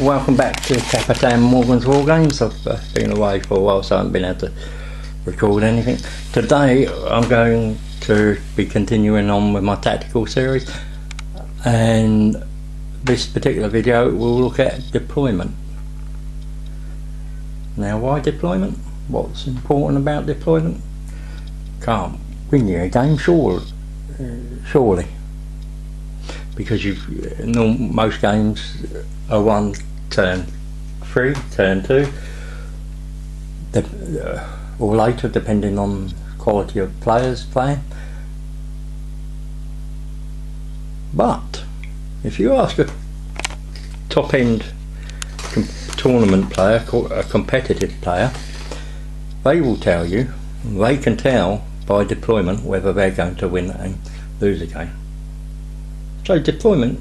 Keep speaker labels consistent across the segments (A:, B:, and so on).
A: Welcome back to Capitan Morgan's War Games. I've been away for a while, so I haven't been able to record anything. Today I'm going to be continuing on with my tactical series, and this particular video will look at deployment. Now, why deployment? What's important about deployment? Can't win you a game, surely, because most games are one turn 3, turn 2, or later, depending on quality of players playing. But if you ask a top end tournament player, a competitive player, they will tell you, they can tell by deployment whether they're going to win and lose a game. So deployment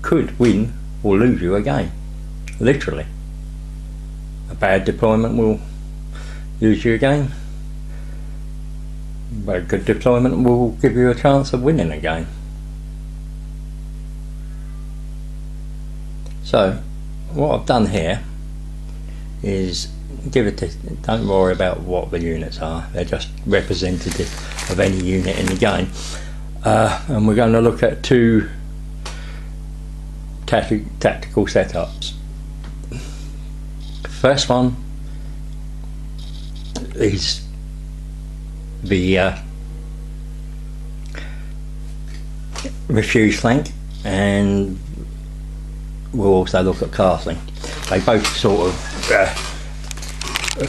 A: could win or lose you a game, literally. A bad deployment will lose you a game, but a good deployment will give you a chance of winning a game. So what I've done here is don't worry about what the units are, they're just representative of any unit in the game. And we're going to look at two tactical setups. First one is the refuse flank, and we'll also look at castling. They both sort of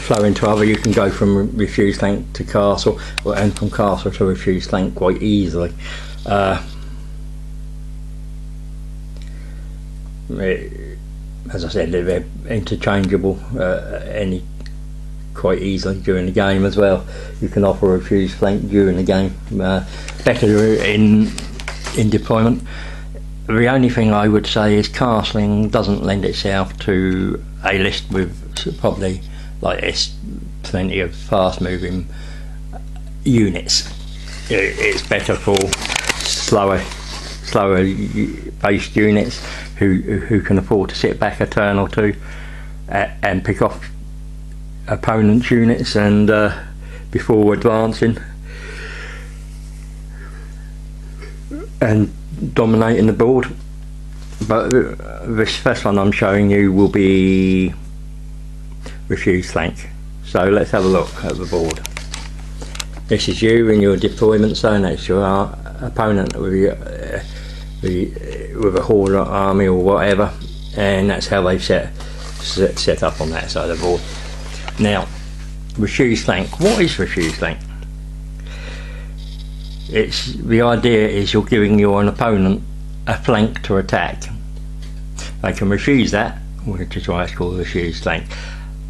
A: flow into other. You can go from refuse flank to castle, and from castle to refuse flank quite easily. As I said, they're interchangeable quite easily during the game as well. You can offer a refuse flank during the game, better in deployment. The only thing I would say is castling doesn't lend itself to a list with probably like it's plenty of fast moving units. It's better for slower based units who can afford to sit back a turn or two and pick off opponents' units and before advancing and dominating the board. But this first one I'm showing you will be refuse flank. So let's have a look at the board. This is you in your deployment zone. That's your opponent with a horde army or whatever, and that's how they've set up on that side of the board. Now, refuse flank. What is refuse flank? The idea is you're giving your opponent a flank to attack. They can refuse that, which is why it's called refuse flank,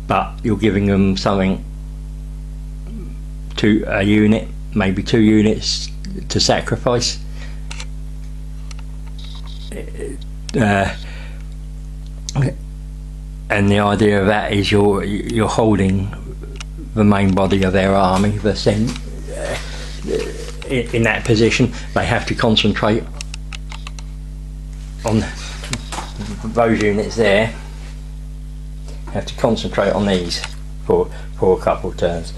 A: but you're giving them something, to a unit, maybe 2 units to sacrifice. And the idea of that is you're holding the main body of their army, in that position. They have to concentrate on those units there, have to concentrate on these for a couple of turns.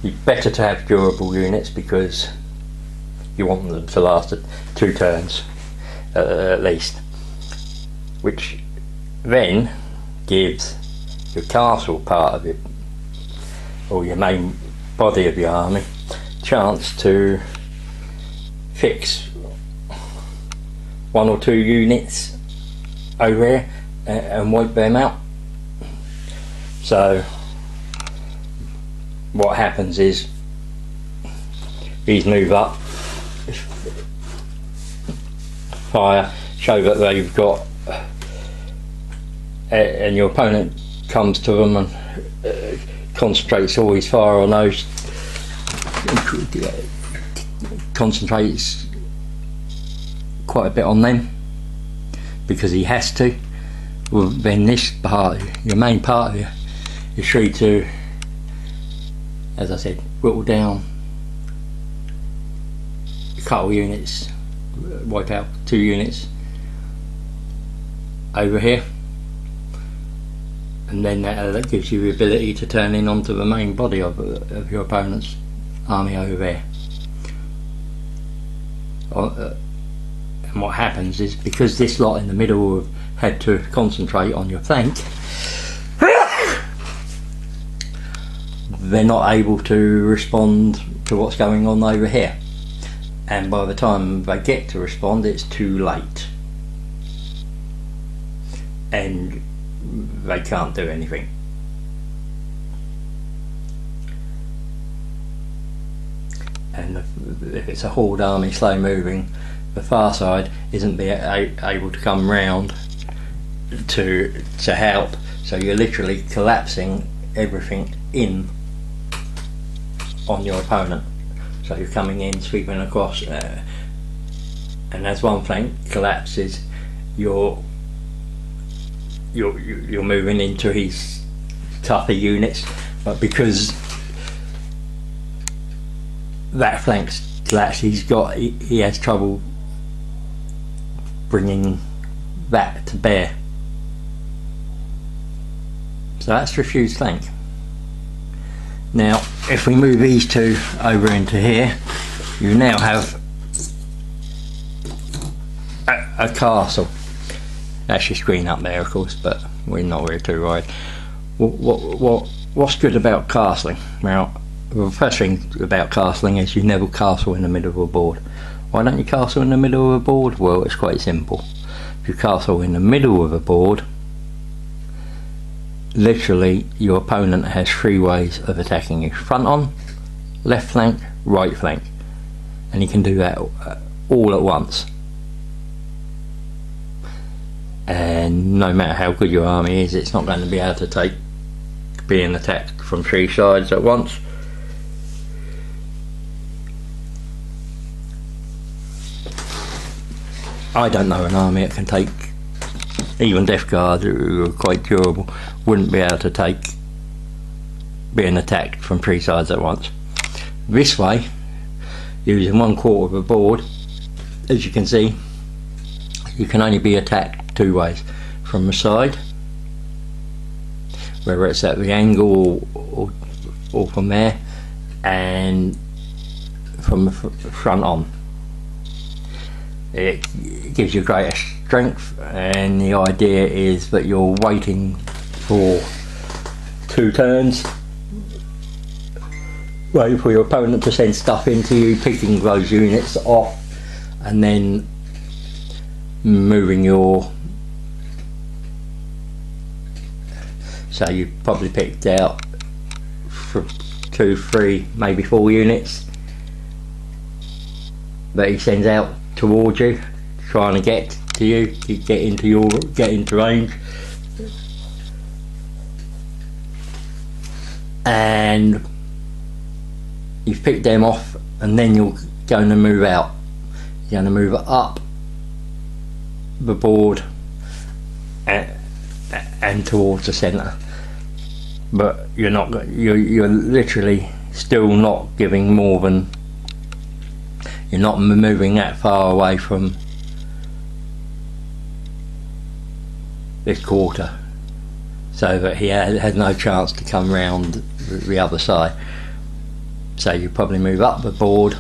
A: It's better to have durable units because you want them to last 2 turns at least, which then gives your castle part of it, or your main body of your army, chance to fix 1 or 2 units over here and wipe them out. So what happens is these move up, fire, show that they've got, and your opponent comes to them and concentrates all his fire on those, concentrates quite a bit on them because he has to. Well, then this part, your main part of you, is free to, as I said, whittle down a couple units, wipe out 2 units, over here, and then that gives you the ability to turn in onto the main body of your opponent's army over there. And what happens is, because this lot in the middle have had to concentrate on your flank, they're not able to respond to what's going on over here, and by the time they get to respond, it's too late and they can't do anything. And if it's a horde army slow moving, the far side isn't able to come round to help, so you're literally collapsing everything in on your opponent. So you're coming in, sweeping across, and as one flank collapses, you're moving into his tougher units, but because that flank's collapsed, he has trouble bringing that to bear. So that's refused flank. Now if we move these two over into here, you now have a castle. That's your screen up there, of course, but we're not really too right. What's good about castling? Now, the first thing about castling is you never castle in the middle of a board. Why don't you castle in the middle of a board? Well, it's quite simple. If you castle in the middle of a board, literally your opponent has three ways of attacking you: front on, left flank, right flank, and he can do that all at once. And no matter how good your army is, it's not going to be able to being attacked from three sides at once. I don't know an army that can take, even Death Guard, who are quite durable, wouldn't be able to take being attacked from three sides at once. This way, using 1/4 of a board, as you can see, you can only be attacked two ways: from the side, whether it's at the angle or from there, and from the front on. It gives you greater strength, and the idea is that you're waiting for 2 turns, waiting for your opponent to send stuff into you, picking those units off, and then moving your... So you probably picked out 2, 3, maybe 4 units that he sends out towards you, trying to get to you, get into range, and you've picked them off, and then you're going to move out. You're going to move up the board and towards the centre, but you're literally still not giving more than, you're not moving that far away from this quarter, so that he has no chance to come round the other side. So you probably move up the board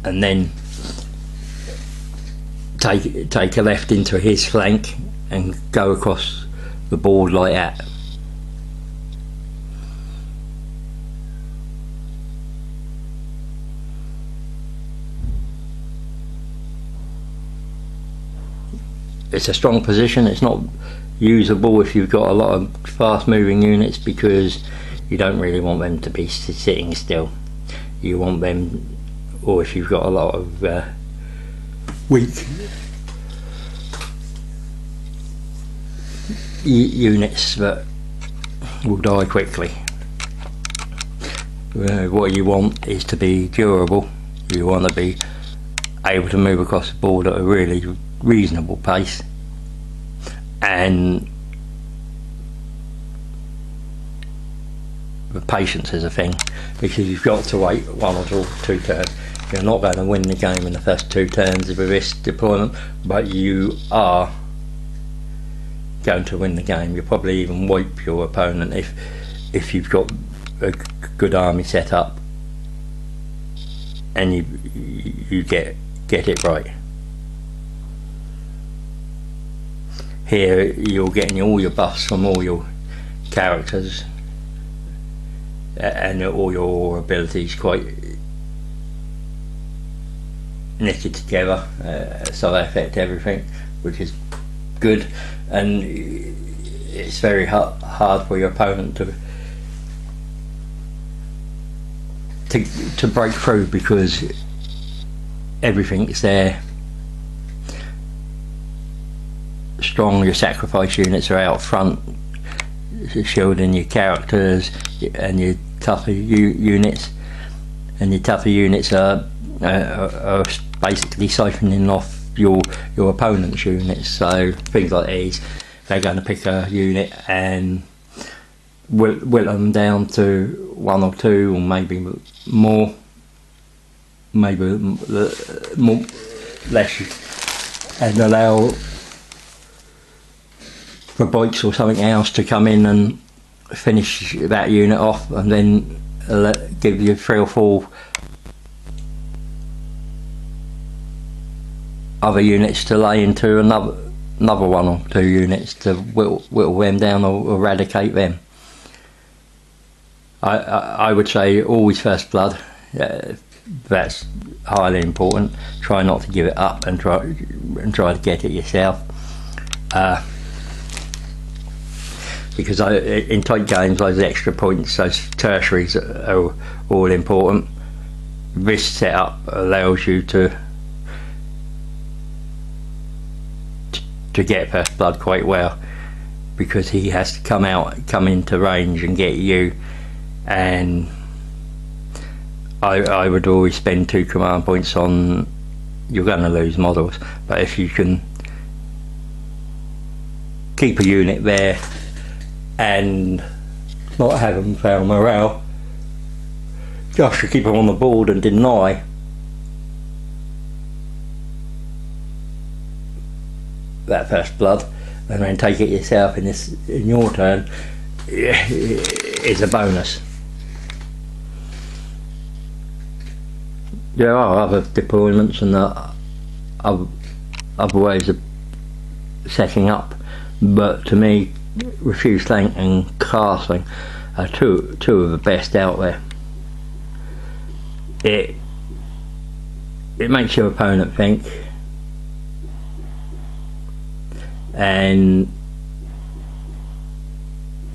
A: and then take a left into his flank and go across the board like that. It's a strong position. It's not usable if you've got a lot of fast moving units, because you don't really want them to be sitting still. You want them, or if you've got a lot of weak units that will die quickly. What you want is to be durable. You want to be able to move across the board at a really reasonable pace, and the patience is a thing, because you've got to wait 1 or 2 turns. You're not going to win the game in the first 2 turns with this deployment, but you are going to win the game. You'll probably even wipe your opponent if you've got a good army set up and you get it right. Here you're getting all your buffs from all your characters and all your abilities quite knitted together, so they affect everything, which is good, and it's very hard for your opponent to break through, because everything's there strong. Your sacrifice units are out front shielding your characters and your tougher units, and your tougher units are basically siphoning off your opponent's units. So things like these, they're going to pick a unit and whittle them down to 1 or 2 or maybe more, less, and allow for bikes or something else to come in and finish that unit off, and then give you 3 or 4 other units to lay into another 1 or 2 units to whittle them down or eradicate them. I would say always first blood. That's highly important. Try not to give it up and try to get it yourself. Because in tight games, those extra points, those tertiaries are all important. This setup allows you to get first blood quite well, because he has to come into range and get you, and I would always spend 2 command points on, you're going to lose models, but if you can keep a unit there and not have them fail morale, just to keep them on the board and deny that first blood, and then take it yourself in your turn, is a bonus. There are other deployments and other ways of setting up, but to me, Refuse Tank and Castling are two of the best out there. It makes your opponent think, and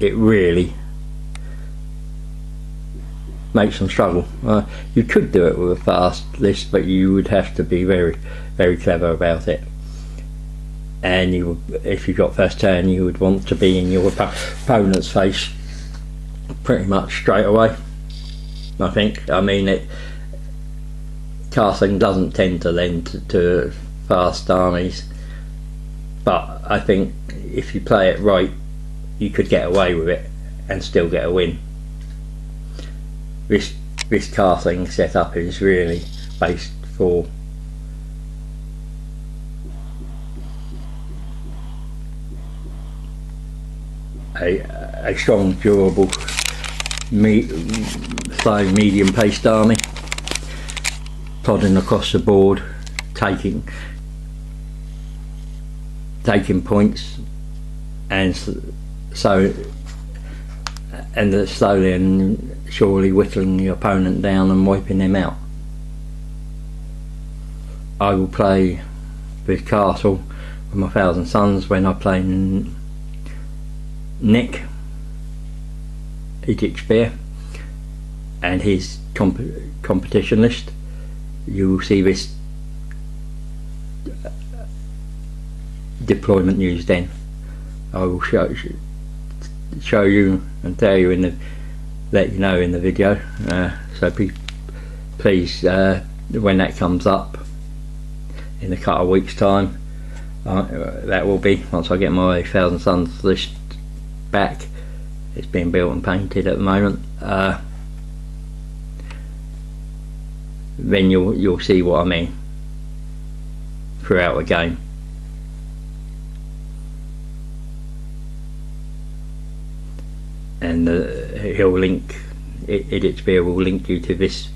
A: it really makes them struggle. You could do it with a fast list, but you would have to be very, very clever about it. And if you got first turn, you would want to be in your opponent's face pretty much straight away, I think. I mean, Castling doesn't tend to lend to fast armies, but I think if you play it right, you could get away with it and still get a win. This Castling setup is really based for a strong, durable, slow, medium-paced army, plodding across the board, taking points, and slowly and surely whittling the opponent down and wiping them out. I will play with Castle with my Thousand Sons when I play Nick Edict Spear and his competition list. You will see this deployment used then. I will show you and tell you let you know in the video, so please when that comes up in a couple of weeks time, that will be once I get my Thousand Sons list back. It's being built and painted at the moment. Then you'll see what I mean throughout the game. and he'll link Iditspear will link you to this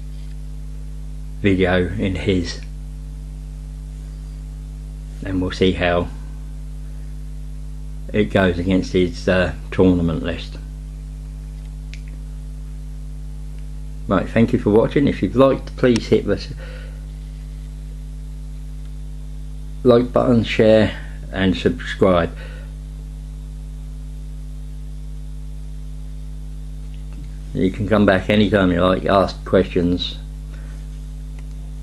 A: video in his, and we'll see how it goes against his tournament list. Right, thank you for watching. If you've liked, please hit the like button, share and subscribe. You can come back anytime you like, ask questions.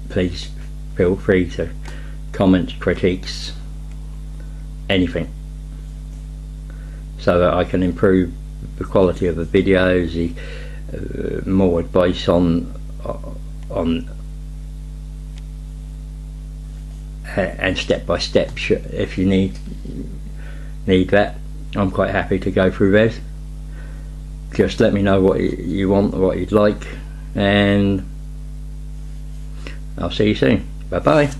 A: Please feel free to comment, critiques, anything, so that I can improve the quality of the videos, more advice on and step by step if you need that. I'm quite happy to go through those. Just let me know what you want, what you'd like, and I'll see you soon. Bye bye.